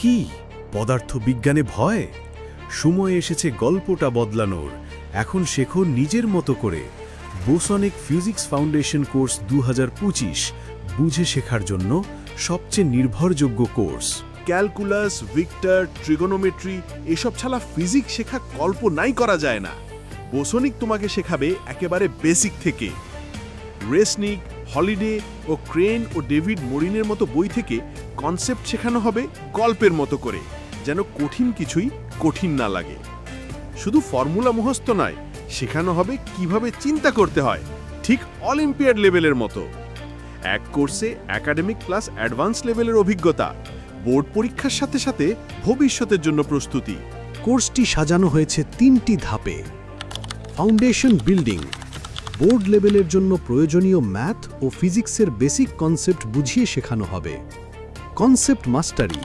কি পদার্থবিজ্ঞানে ভয়? সময় এসেছে গল্পটা বদলানোর। এখন শেখো নিজের মতো করে। বোসনিক ফিজিক্স ফাউন্ডেশন কোর্স 2025 বুঝে শেখার জন্য সবচেয়ে নির্ভরযোগ্য কোর্স। ক্যালকুলাস, ভিক্টর, ট্রিগোনোমেট্রি এসব ছাড়া ফিজিক্স শেখা কল্পনাই করা যায় না। বোসনিক তোমাকে শেখাবে একেবারে বেসিক থেকে। রেসনিক, হলিডে ও ক্রেন ও ডেভিড মরিনের মতো বই থেকে কনসেপ্ট শেখানো হবে গল্পের মতো করে, যেন কঠিন কিছুই কঠিন না লাগে। শুধু ফর্মুলা মুখস্থ নয়, শেখানো হবে কিভাবে চিন্তা করতে হয়, ঠিক অলিম্পিয়াড লেভেলের মতো। এক কোর্সে একাডেমিক প্লাস অ্যাডভান্স লেভেলের অভিজ্ঞতা, বোর্ড পরীক্ষার সাথে সাথে ভবিষ্যতের জন্য প্রস্তুতি। কোর্সটি সাজানো হয়েছে 3টি ধাপে। ফাউন্ডেশন বিল্ডিং, বোর্ড লেভেলের জন্য প্রয়োজনীয় ম্যাথ ও ফিজিক্সের বেসিক কনসেপ্ট বুঝিয়ে শেখানো হবে। কনসেপ্ট মাস্টারি,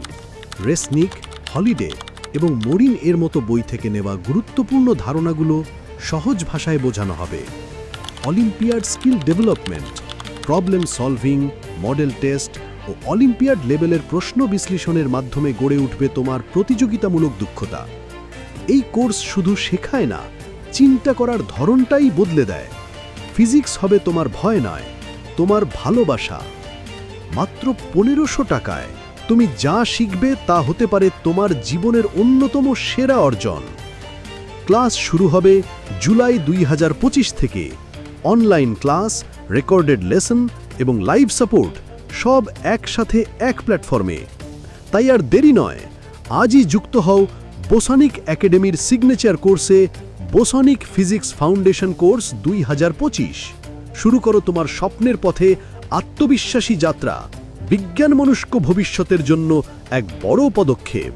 রেসনিক, হলিডে এবং মরিন এর মতো বই থেকে নেওয়া গুরুত্বপূর্ণ ধারণাগুলো সহজ ভাষায় বোঝানো হবে। Olympiad skill development, problem solving, model test ও অলিম্পিয়াড লেভেলের প্রশ্ন বিশ্লেষণের মাধ্যমে গড়ে উঠবে তোমার প্রতিযোগিতামূলক দক্ষতা। এই কোর্স শুধু শেখায় না, চিন্তা করার ধরনটাই বদলে দেয়। ফিজিক্স হবে তোমার ভয় নয়, তোমার ভালোবাসা। মাত্র 1500 টাকায় তুমি যা শিখবে তা হতে পারে তোমার জীবনের অন্যতম সেরা অর্জন। ক্লাস শুরু হবে জুলাই 2025 থেকে। অনলাইন ক্লাস, রেকর্ডেড লেসন এবং লাইভ সাপোর্ট সব একসাথে এক প্ল্যাটফর্মে। তাই আর দেরি নয়, আজই যুক্ত হও বোসনিক একাডেমির সিগনেচার কোর্সে, বোসনিক ফিজিক্স ফাউন্ডেশন কোর্স 2025। শুরু করো তোমার স্বপ্নের পথে আত্মবিশ্বাসী যাত্রা। বিজ্ঞানমনস্ক ভবিষ্যতের জন্য এক বড় পদক্ষেপ।